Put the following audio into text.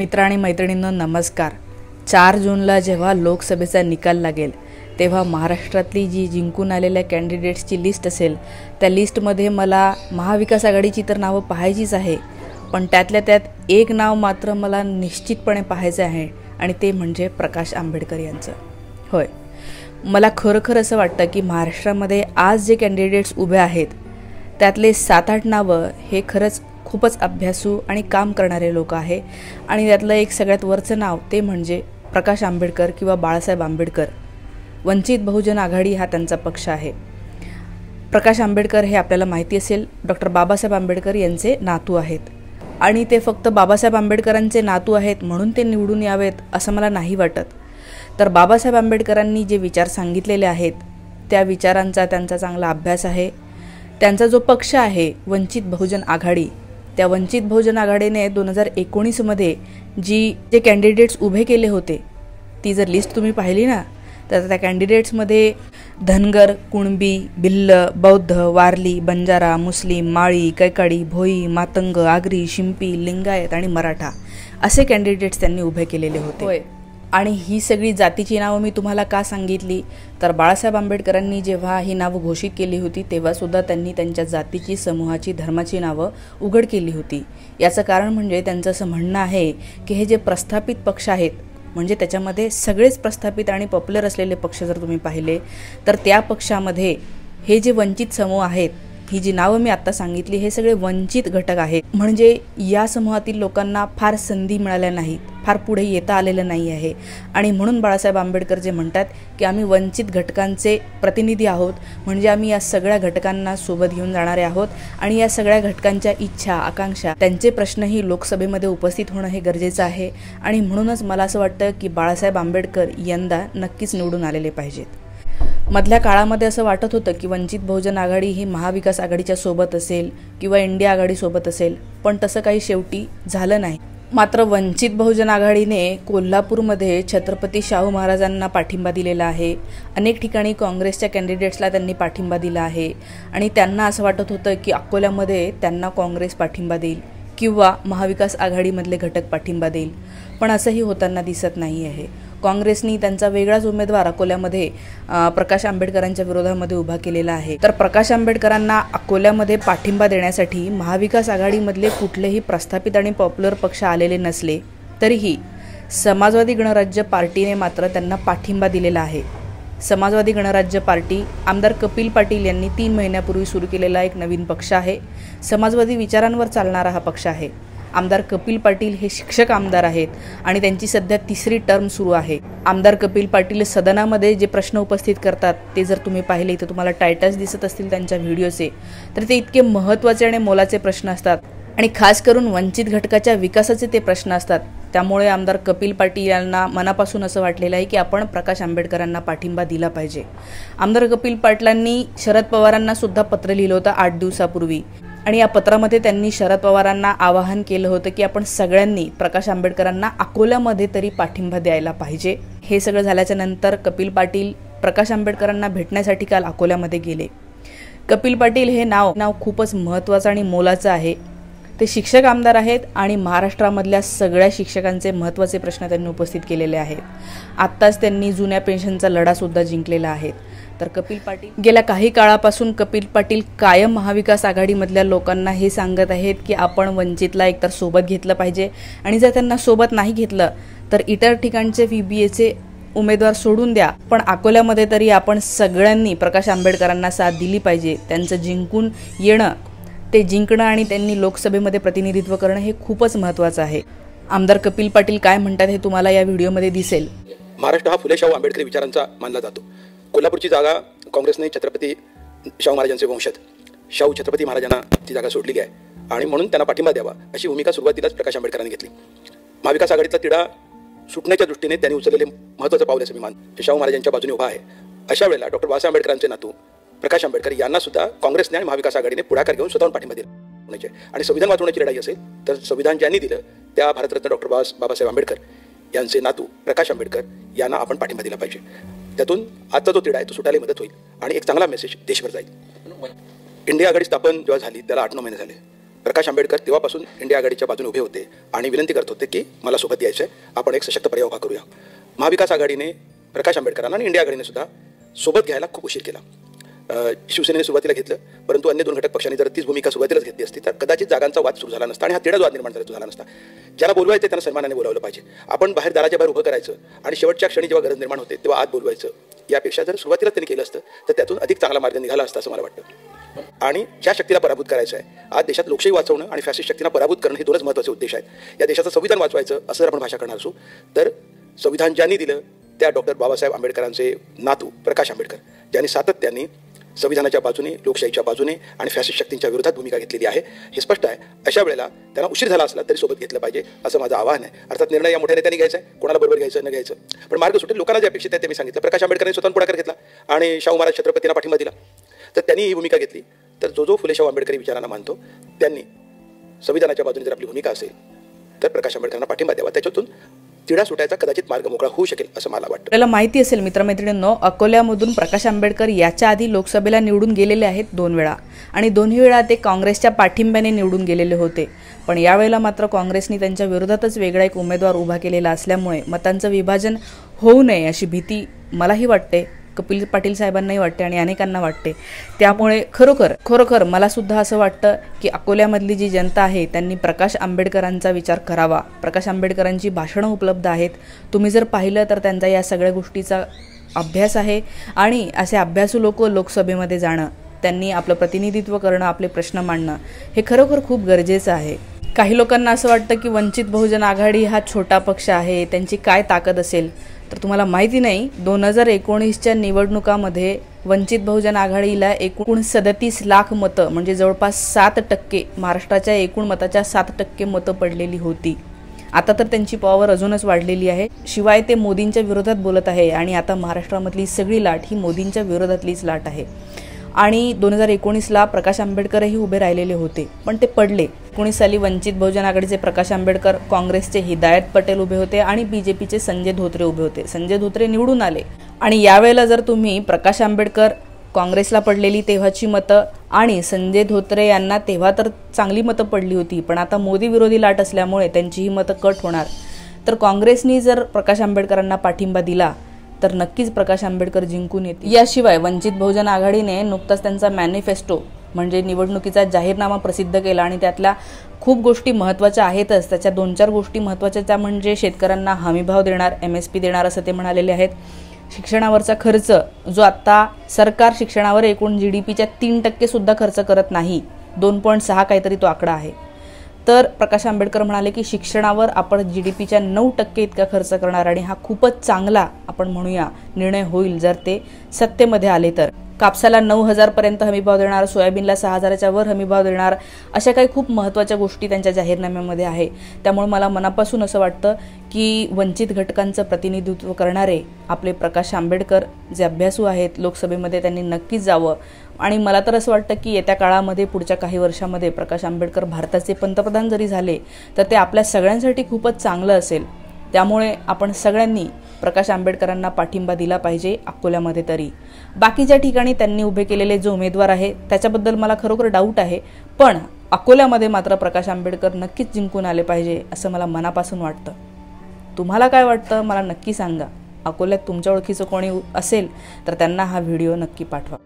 मित्र आणि मैत्रिणींनो नमस्कार। 4 जूनला जेव्हा लोकसभेचा निकाल लागेल तेव्हा महाराष्ट्रातली जी जिंकून आलेल्या कॅन्डिडेट्सची लिस्ट असेल त्या लिस्टमध्ये मला महाविकास आघाडीची तर नावं पाहायचीच आहे, पण त्यातल्या त्यात एक नाव मात्र मला निश्चितपणे पाहायचं आहे आणि ते म्हणजे प्रकाश आंबेडकर यांचं। होय, मला खरं असं वाटतं की महाराष्ट्रामध्ये आज जे कॅन्डिडेट्स उभे आहेत त्यातले 7-8 नावं हे खरंच खूपच अभ्यासू आणि काम करणारे लोक आहे आणि त्यातलं एक सगळ्यात वरचं नाव ते म्हणजे प्रकाश आंबेडकर किंवा बाळासाहेब आंबेडकर। वंचित बहुजन आघाडी हा त्यांचा पक्ष आहे। प्रकाश आंबेडकर हे आपल्याला माहिती असेल डॉक्टर बाबासाहेब आंबेडकर यांचे नातू आहेत आणि ते फक्त बाबासाहेब आंबेडकरांचे नातू आहेत म्हणून ते निवडून यावेत असं मला नाही वाटत। तर बाबासाहेब आंबेडकरांनी जे विचार सांगितलेले आहेत त्या विचारांचा त्यांचा चांगला अभ्यास आहे। त्यांचा जो पक्ष आहे वंचित बहुजन आघाडी, त्या वंचित बहुजन आघाडीने 2019 मध्ये जे कॅन्डिडेट्स उभे केले होते ती जर लिस्ट तुम्ही पाहिली ना तर त्या कॅन्डिडेट्समध्ये धनगर, कुणबी, भिल्ल, बौद्ध, वारली, बंजारा, मुस्लिम, माळी, कैकाडी, भोई, मातंग, आगरी, शिंपी, लिंगायत आणि मराठा असे कॅन्डिडेट्स त्यांनी उभे केलेले होते। आणि ही सगळी जातीची नावं मी तुम्हाला का सांगितली तर बाळासाहेब आंबेडकरांनी जेव्हा ही नावं घोषित केली होती तेव्हा सुद्धा त्यांनी त्यांच्या जातीची, समूहाची, धर्माची नावं उघड केली होती। याचं कारण म्हणजे त्यांचं असं म्हणणं आहे की हे जे प्रस्थापित पक्ष आहेत म्हणजे त्याच्यामध्ये सगळेच प्रस्थापित आणि पॉप्युलर असलेले पक्ष जर तुम्ही पाहिले तर त्या पक्षामध्ये हे जे वंचित समूह आहेत, ही जी नावं मी आत्ता सांगितली हे सगळे वंचित घटक आहेत। म्हणजे या समूहातील लोकांना फार संधी मिळाल्या नाहीत, फार पुढे येता आलेलं नाही आहे आणि म्हणून बाळासाहेब आंबेडकर जे म्हणतात की आम्ही वंचित घटकांचे प्रतिनिधी आहोत, म्हणजे आम्ही या सगळ्या घटकांना सोबत घेऊन जाणारे आहोत आणि या सगळ्या घटकांच्या इच्छा, आकांक्षा, त्यांचे प्रश्नही लोकसभेमध्ये उपस्थित होणं हे गरजेचं आहे आणि म्हणूनच मला असं वाटतं की बाळासाहेब आंबेडकर यंदा नक्कीच निवडून आलेले पाहिजेत। मधल्या काळामध्ये असं वाटत होतं की वंचित बहुजन आघाडी ही महाविकास आघाडीच्या सोबत असेल किंवा इंडिया आघाडीसोबत असेल, पण तसं काही शेवटी झालं नाही। मात्र वंचित बहुजन आघाडीने कोल्हापूरमध्ये छत्रपती शाहू महाराजांना पाठिंबा दिलेला आहे। अनेक ठिकाणी काँग्रेसच्या कॅन्डिडेट्सला त्यांनी पाठिंबा दिला आहे आणि त्यांना असं वाटत होतं की अकोल्यामध्ये त्यांना काँग्रेस पाठिंबा देईल किंवा महाविकास आघाडीमधले घटक पाठिंबा देईल, पण असंही होताना दिसत नाही आहे। काँग्रेसनी त्यांचा वेगळाच उमेदवार अकोल्यामध्ये प्रकाश आंबेडकरांच्या विरोधामध्ये उभा केलेला आहे। तर प्रकाश आंबेडकरांना अकोल्यामध्ये पाठिंबा देण्यासाठी महाविकास आघाडीमधले कुठलेही प्रस्थापित आणि पॉप्युलर पक्ष आलेले नसले तरीही समाजवादी गणराज्य पार्टीने मात्र त्यांना पाठिंबा दिलेला आहे। समाजवादी गणराज्य पार्टी आमदार कपिल पाटील यांनी 3 महिन्यापूर्वी सुरू केलेला एक नवीन पक्ष आहे। समाजवादी विचारांवर चालणारा हा पक्ष आहे। आमदार कपिल पाटील हे शिक्षक आमदार आहेत आणि त्यांची सध्या 3री टर्म सुरू आहे। आमदार कपिल पाटील सदनामध्ये जे प्रश्न उपस्थित करतात ते जर तुम्ही पाहिले तर तुम्हाला टायटल्स दिसत असतील त्यांच्या व्हिडिओचे, तर ते इतके महत्त्वाचे आणि मोलाचे प्रश्न असतात आणि खास करून वंचित घटकाच्या विकासाचे ते प्रश्न असतात। त्यामुळे आमदार कपिल पाटील यांना मनापासून असं वाटलेलं आहे की आपण प्रकाश आंबेडकरांना पाठिंबा दिला पाहिजे। आमदार कपिल पाटलांनी शरद पवारांना सुद्धा पत्र लिहिलं होतं 8 दिवसापूर्वी आणि या पत्रामध्ये त्यांनी शरद पवारांना आवाहन केलं होतं की आपण सगळ्यांनी प्रकाश आंबेडकरांना अकोल्यामध्ये तरी पाठिंबा द्यायला पाहिजे। हे सगळं झाल्याच्या नंतर कपिल पाटील प्रकाश आंबेडकरांना भेटण्यासाठी काल अकोल्यामध्ये गेले। कपिल पाटील हे नाव खूपच महत्त्वाचं आणि मोलाचं आहे। ते शिक्षक आमदार आहेत आणि महाराष्ट्रामधल्या सगळ्या शिक्षकांचे महत्त्वाचे प्रश्न त्यांनी उपस्थित केलेले आहेत। आत्ताच त्यांनी जुन्या पेन्शनचा लढा सुद्धा जिंकलेला आहे। तर कपिल पाटील गेल्या काही काळापासून कपिल पाटील कायम महाविकास आघाडीमधल्या लोकांना हे सांगत आहेत की आपण वंचितला एकतर सोबत घेतलं पाहिजे आणि जर त्यांना सोबत नाही घेतलं तर इतर ठिकाणचे VBAचे उमेदवार सोडून द्या, पण अकोल्यामध्ये तरी आपण सगळ्यांनी प्रकाश आंबेडकरांना साथ दिली पाहिजे। त्यांचं जिंकून येणं, ते जिंकणं आणि त्यांनी लोकसभेमध्ये प्रतिनिधित्व करणं हे खूपच महत्त्वाचं आहे। आमदार कपिल पाटील काय म्हणतात हे तुम्हाला या व्हिडिओमध्ये दिसेल। महाराष्ट्र हा फुले शाहू आंबेडकरी विचारांचा मानला जातो। कोल्हापूरची जागा काँग्रेसने छत्रपती शाहू महाराजांचे वंशज शाहू छत्रपती महाराजांना ती जागा सोडलेली आहे आणि म्हणून त्यांना पाठिंबा द्यावा अशी भूमिका सुरुवातीलाच प्रकाश आंबेडकरांनी घेतली। महाविकास आघाडीतला तिढा सुटण्याच्या दृष्टीने त्यांनी उचललेले महत्त्वाचं पाऊल असं मी मानतो। शाहू महाराजांच्या बाजूने उभा आहे। अशा वेळेला डॉक्टर बाबासाहेब आंबेडकरांचे नातू प्रकाश आंबेडकर यांना सुद्धा काँग्रेसने आणि महाविकास आघाडीने पुढाकार घेऊन स्वतःहून पाठिंबा दिला आणि संविधान वाचवण्याची लढाई असेल तर संविधान ज्यांनी दिलं त्या भारतरत्न डॉक्टर बाबासाहेब आंबेडकर यांचे नातू प्रकाश आंबेडकर यांना आपण पाठिंबा दिला पाहिजे। त्यातून आजचा जो तिढा आहे तो सुटायला मदत होईल आणि एक चांगला मेसेज देशभर जाईल। इंडिया आघाडी स्थापन जेव्हा झाली त्याला 8-9 महिने झाले प्रकाश आंबेडकर तेव्हापासून इंडिया आघाडीच्या बाजूने उभे होते आणि विनंती करत होते की मला सोबत यायचं आहे, आपण एक सशक्त पर्याय उभा करूया. महाविकास आघाडीने प्रकाश आंबेडकरांना आणि इंडिया आघाडीने सुद्धा सोबत घ्यायला खूप उशीर केला. शिवसेनेने सुरुवातीला घेतलं, परंतु अन्य 2 घटक पक्षांनी जर तीच भूमिका सुरुवातीलाच घेतली असती तर कदाचित जागांचा वाद सुरू झाला नसता आणि हा तिढा वाद निर्माण झाला नसता. ज्याला बोलवायचं त्यांना सन्मानाने बोलावलं पाहिजे. आपण बाहेर दाराच्या बाहेर उभं करायचं आणि शेवटच्या क्षणी जेव्हा गरज निर्माण होते तेव्हा आत बोलवायचं, यापेक्षा जर सुरुवातीला त्यांनी केलं असतं तर त्यातून अधिक चांगला मार्ग निघाला असता असं मला वाटतं. आणि ज्या शक्तीला पराभूत करायचं आहे, आज देशात लोकशाही वाचवणं आणि फॅसिस्ट शक्तींना पराभूत करणं हे 2च महत्त्वाचे उद्देश आहेत. या देशाचं संविधान वाचवायचं असं जर आपण भाषा करणार असू तर संविधान ज्यांनी दिलं त्या डॉक्टर बाबासाहेब आंबेडकरांचे नातू प्रकाश आंबेडकर, ज्यांनी सातत्याने संविधानाच्या बाजूने, लोकशाहीच्या बाजूने आणि फॅसिस्ट शक्तींच्या विरोधात भूमिका घेतलेली आहे हे स्पष्ट आहे. अशा वेळेला त्यांना उशीर झाला असला तरी सोबत घेतलं पाहिजे असं माझं आवाहन आहे. अर्थात निर्णय या मोठ्या नेत्यांनी घ्यायचा आहे, कोणाला बरोबर घ्यायचं न घ्यायचं, पण मार्ग सुटेल. लोकांना जे अपेक्षित आहे ते मी सांगितलं. प्रकाश आंबेडकरांनी स्वतः पुढाकार घेतला आणि शाहू महाराज छत्रपतींना पाठिंबा दिला, तर त्यांनी ही भूमिका घेतली. तर जो फुले शाहू आंबेडकरी विचारांना मानतो त्यांनी संविधानाच्या बाजूने जर आपली भूमिका असेल तर प्रकाश आंबेडकरांना पाठिंबा द्यावा. त्याच्यातून तिढा सुटायचा कदाचित मार्ग मोकळा होऊ शकेल असं मला वाटतं. आपल्याला माहिती असेल मित्रमैत्रिणींनो, अकोल्यामधून प्रकाश आंबेडकर याच्या आधी लोकसभेला निवडून गेलेले आहेत 2 वेळा आणि 2ही वेळा ते काँग्रेसच्या पाठिंब्याने निवडून गेलेले होते. पण यावेळेला मात्र काँग्रेसने त्यांच्या विरोधातच वेगळा एक उमेदवार उभा केलेला असल्यामुळे मतांचं विभाजन होऊ नये अशी भीती मलाही वाटते, कपिल पाटील साहेबांनाही वाटते आणि अनेकांना वाटते. त्यामुळे खरोखर मला सुद्धा असं वाटतं की अकोल्यामधली जी जनता आहे त्यांनी प्रकाश आंबेडकरांचा विचार करावा. प्रकाश आंबेडकरांची भाषणं उपलब्ध आहेत, तुम्ही जर पाहिलं तर त्यांचा या सगळ्या गोष्टीचा अभ्यास आहे आणि असे अभ्यासू लोक लोकसभेमध्ये जाणं, त्यांनी आपलं प्रतिनिधित्व करणं, आपले प्रश्न मांडणं हे खरोखर खूप गरजेचं आहे. काही लोकांना असं वाटतं की वंचित बहुजन आघाडी हा छोटा पक्ष आहे, त्यांची काय ताकद असेल. तर तुम्हाला माहिती नाही, 2019च्या निवडणुकामध्ये वंचित बहुजन आघाडीला एकूण 37 लाख मतं म्हणजे जवळपास 7%, महाराष्ट्राच्या एकूण मताच्या 7% मतं पडलेली होती. आता तर त्यांची पॉवर अजूनच वाढलेली आहे. शिवाय ते मोदींच्या विरोधात बोलत आहे आणि आता महाराष्ट्रामधली सगळी लाट ही मोदींच्या विरोधातलीच लाट आहे. आणि 2019ला प्रकाश आंबेडकरही उभे राहिलेले होते पण ते पडले. 19 साली वंचित बहुजन आघाडीचे प्रकाश आंबेडकर, काँग्रेसचे हिदायत पटेल उभे होते आणि बीजेपीचे संजय धोत्रे उभे होते. संजय धोत्रे निवडून आले. आणि यावेळेला जर तुम्ही प्रकाश आंबेडकर, काँग्रेसला पडलेली तेव्हाची मतं आणि संजय धोत्रे यांना तेव्हा तर चांगली मतं पडली होती, पण आता मोदी विरोधी लाट असल्यामुळे त्यांची ही मतं कट होणार. तर काँग्रेसनी जर प्रकाश आंबेडकरांना पाठिंबा दिला तर नक्कीच प्रकाश आंबेडकर जिंकून येतील. याशिवाय वंचित बहुजन आघाडीने नुकताच त्यांचा मॅनिफेस्टो म्हणजे निवडणुकीचा जाहीरनामा प्रसिद्ध केला आणि त्यातल्या खूप गोष्टी महत्त्वाच्या आहेतच. त्याच्या 2-4 गोष्टी महत्त्वाच्या त्या म्हणजे शेतकऱ्यांना हमीभाव देणार, MSP देणार असं ते म्हणालेले आहेत. शिक्षणावरचा खर्च जो आता सरकार शिक्षणावर एकूण GDPच्या 3% सुद्धा खर्च करत नाही, 2.6 काहीतरी तो आकडा आहे. तर प्रकाश आंबेडकर म्हणाले की शिक्षणावर आपण GDPच्या 9% इतका खर्च करणार आणि हा खूपच चांगला आपण म्हणूया निर्णय होईल जर ते सत्तेमध्ये आले तर. कापसाला 9,000 पर्यंत हमीभाव देणार, सोयाबीनला 6,000च्या वर हमीभाव देणार, अशा काही खूप महत्त्वाच्या गोष्टी त्यांच्या जाहीरनाम्यामध्ये आहे. त्यामुळे मला मनापासून असं वाटतं की वंचित घटकांचं प्रतिनिधित्व करणारे आपले प्रकाश आंबेडकर जे अभ्यासू आहेत लोकसभेमध्ये त्यांनी नक्कीच जावं. आणि मला तर असं वाटतं की येत्या काळामध्ये पुढच्या काही वर्षामध्ये प्रकाश आंबेडकर भारताचे पंतप्रधान जरी झाले तर ते आपल्या सगळ्यांसाठी खूपच चांगलं असेल. त्यामुळे आपण सगळ्यांनी प्रकाश आंबेडकरांना पाठिंबा दिला पाहिजे अकोल्यामध्ये तरी. बाकीच्या ठिकाणी त्यांनी उभे केलेले जो उमेदवार आहे त्याच्याबद्दल मला खरोखर डाऊट आहे, पण अकोल्यामध्ये मात्र प्रकाश आंबेडकर नक्कीच जिंकून आले पाहिजे असं मला मनापासून वाटतं. तुम्हाला काय वाटतं मला नक्की सांगा. अकोल्यात तुमच्या ओळखीचं कोणी असेल तर त्यांना हा व्हिडिओ नक्की पाठवा.